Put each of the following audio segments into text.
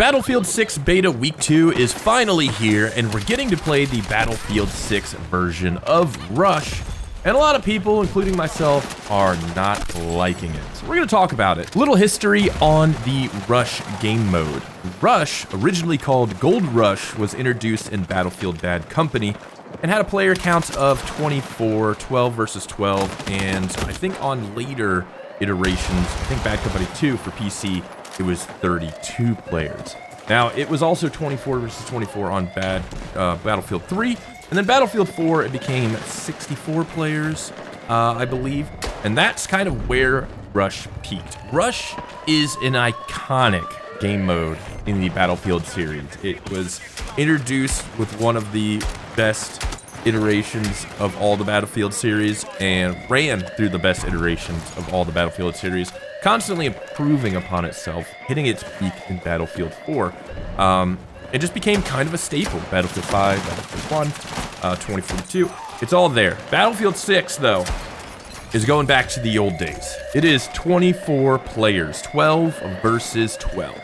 Battlefield 6 Beta Week 2 is finally here, and we're getting to play the Battlefield 6 version of Rush. And a lot of people, including myself, are not liking it. So we're going to talk about it. Little history on the Rush game mode. Rush, originally called Gold Rush, was introduced in Battlefield Bad Company and had a player count of 24, 12 versus 12, and I think on later iterations, I think Bad Company 2 for PC, it was 32 players. Now, it was also 24 versus 24 on Battlefield 3, and then Battlefield 4, it became 64 players, I believe, and that's kind of where Rush peaked. Rush is an iconic game mode in the Battlefield series. It was introduced with one of the best iterations of all the Battlefield series and ran through the best iterations of all the Battlefield series, constantly improving upon itself, hitting its peak in Battlefield 4. It just became kind of a staple. Battlefield 5, Battlefield 1, 2042, it's all there. Battlefield 6, though, is going back to the old days. It is 24 players, 12 versus 12.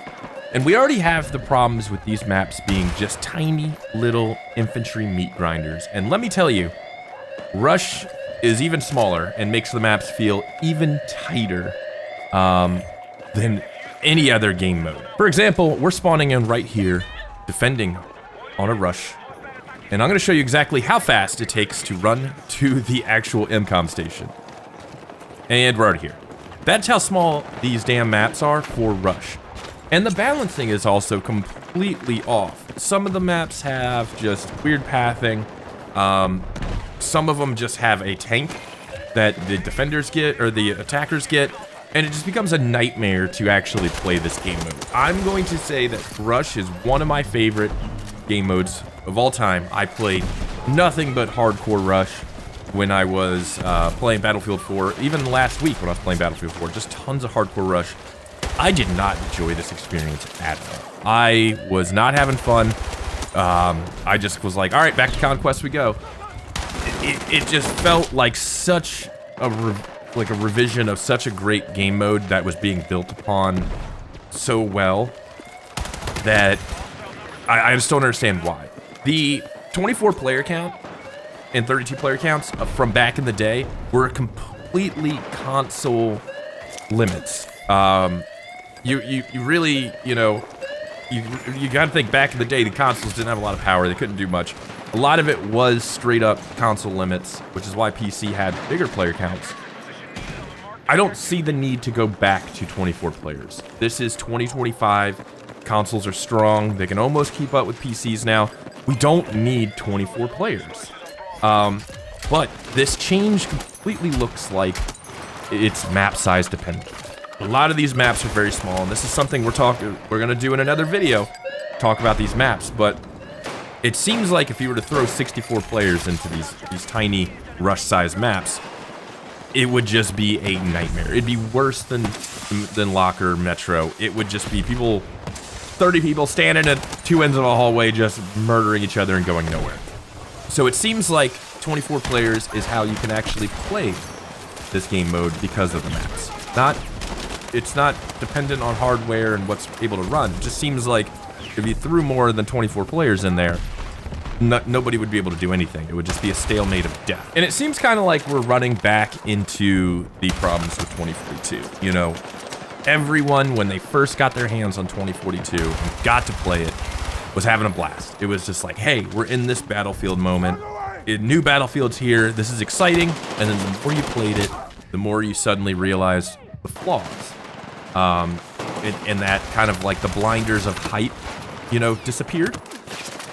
And we already have the problems with these maps being just tiny little infantry meat grinders. And let me tell you, Rush is even smaller and makes the maps feel even tighter than any other game mode. For example, we're spawning in right here, defending on a Rush. And I'm going to show you exactly how fast it takes to run to the actual MCOM station. And we're already here. That's how small these damn maps are for Rush. And the balancing is also completely off. Some of the maps have just weird pathing. Some of them just have a tank that the defenders get, or the attackers get, and it just becomes a nightmare to actually play this game mode. I'm going to say that Rush is one of my favorite game modes of all time. I played nothing but hardcore Rush when I was playing Battlefield 4. Even last week when I was playing Battlefield 4, just tons of hardcore Rush. I did not enjoy this experience at all. I was not having fun. I just was like, all right, back to Conquest we go. It just felt like such a revision of such a great game mode that was being built upon so well that I just don't understand why. The 24 player count and 32 player counts from back in the day were completely console limits. You really, you know, you gotta think back in the day, the consoles didn't have a lot of power. They couldn't do much. A lot of it was straight up console limits, which is why PC had bigger player counts. I don't see the need to go back to 24 players. This is 2025. Consoles are strong. They can almost keep up with PCs now. We don't need 24 players. But this change completely looks like it's map size dependent. A lot of these maps are very small, and this is something we're gonna do in another video, talk about these maps, but it seems like if you were to throw 64 players into these tiny Rush-sized maps, it would just be a nightmare. It'd be worse than Locker Metro. It would just be 30 people standing at two ends of a hallway just murdering each other and going nowhere. So it seems like 24 players is how you can actually play this game mode because of the maps. It's not dependent on hardware and what's able to run. It just seems like if you threw more than 24 players in there, nobody would be able to do anything. It would just be a stalemate of death. And it seems kind of like we're running back into the problems with 2042. You know, everyone, when they first got their hands on 2042 and got to play it, was having a blast. It was just like, hey, we're in this Battlefield moment. New Battlefield's here. This is exciting. And then the more you played it, the more you suddenly realized the flaws. And that kind of like the blinders of hype, you know, disappeared.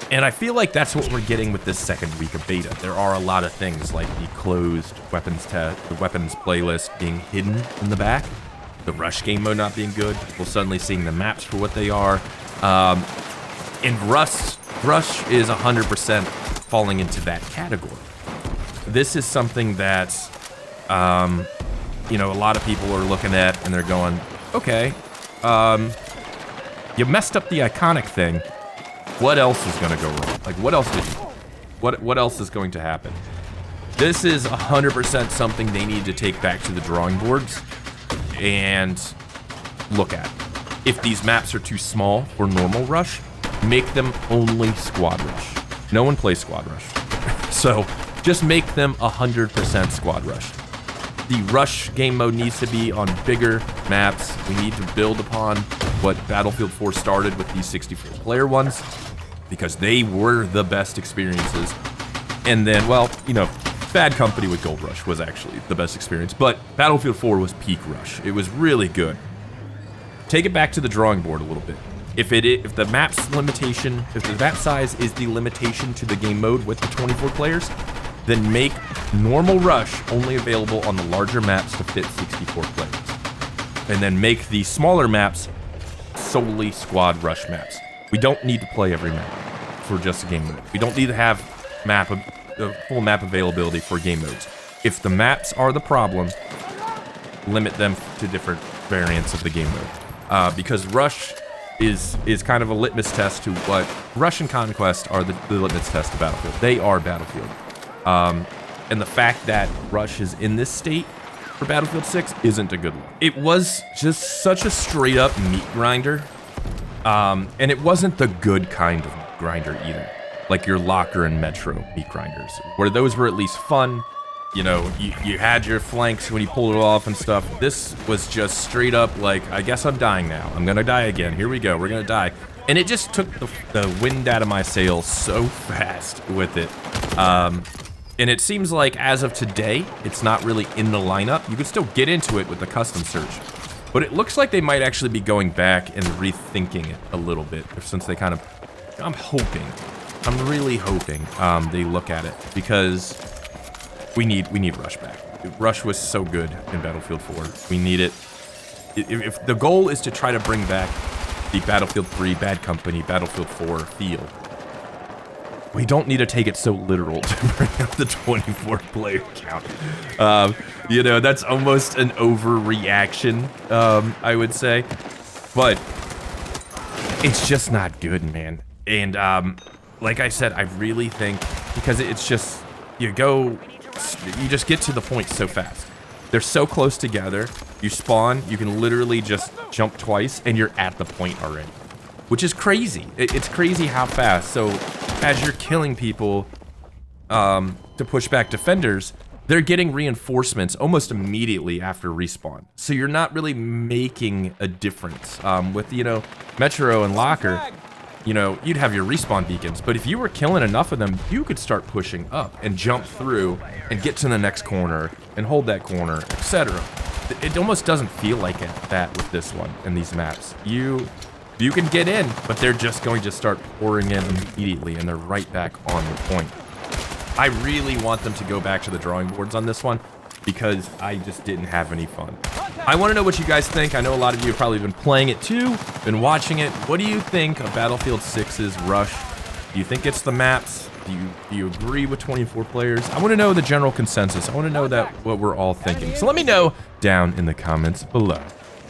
And I feel like that's what we're getting with this second week of beta. There are a lot of things like the closed weapons the weapons playlist being hidden in the back, the Rush game mode not being good, people suddenly seeing the maps for what they are. And Rush is 100% falling into that category. This is something that, you know, a lot of people are looking at and they're going, okay, you messed up the iconic thing. What else is going to go wrong? Like, what else what else is going to happen? This is 100% something they need to take back to the drawing boards and look at. If these maps are too small for normal Rush, make them only Squad Rush. No one plays Squad Rush. So just make them 100% Squad Rush. The Rush game mode needs to be on bigger maps. We need to build upon what Battlefield 4 started with these 64-player ones, because they were the best experiences. And then, well, you know, Bad Company with Gold Rush was actually the best experience, but Battlefield 4 was peak Rush. It was really good. Take it back to the drawing board a little bit. If the map's limitation, if the map size is the limitation to the game mode with the 24 players, then make normal Rush only available on the larger maps to fit 64 players. And then make the smaller maps solely Squad Rush maps. We don't need to play every map for just a game mode. We don't need to have full map availability for game modes. If the maps are the problem, limit them to different variants of the game mode. Because Rush is kind of a litmus test to what Rush and Conquest are the litmus test of Battlefield. They are Battlefield. And the fact that Rush is in this state for Battlefield 6 isn't a good one. It was just such a straight up meat grinder. And it wasn't the good kind of grinder either. Like your Locker and Metro meat grinders, where those were at least fun. You know, you had your flanks when you pulled it off and stuff. This was just straight up like, I guess I'm dying now. I'm gonna die again. Here we go. We're gonna die. And it just took the wind out of my sails so fast with it. And it seems like as of today, it's not really in the lineup. You could still get into it with the custom search. But it looks like they might actually be going back and rethinking it a little bit, since they kind of, I'm really hoping they look at it, because we need Rush back. Rush was so good in Battlefield 4. We need it. If the goal is to try to bring back the Battlefield 3, Bad Company, Battlefield 4 feel, we don't need to take it so literal to bring up the 24 player count. You know, that's almost an overreaction, I would say. But it's just not good, man. And like I said, I really think, because it's just, you just get to the point so fast. They're so close together. You spawn, you can literally just jump twice, and you're at the point already. Which is crazy. It's crazy how fast. So as you're killing people to push back defenders, they're getting reinforcements almost immediately after respawn. So you're not really making a difference. With, you know, Metro and Locker, you know, you'd have your respawn beacons, but if you were killing enough of them, you could start pushing up and jump through and get to the next corner and hold that corner, etc. It almost doesn't feel like that with this one and these maps. You can get in, but they're just going to start pouring in immediately, and they're right back on the point. I really want them to go back to the drawing boards on this one, because I just didn't have any fun. I want to know what you guys think. I know a lot of you have probably been playing it too, been watching it. What do you think of Battlefield 6's Rush? Do you think it's the maps? Do you agree with 24 players? I want to know the general consensus. I want to know what we're all thinking. So let me know down in the comments below.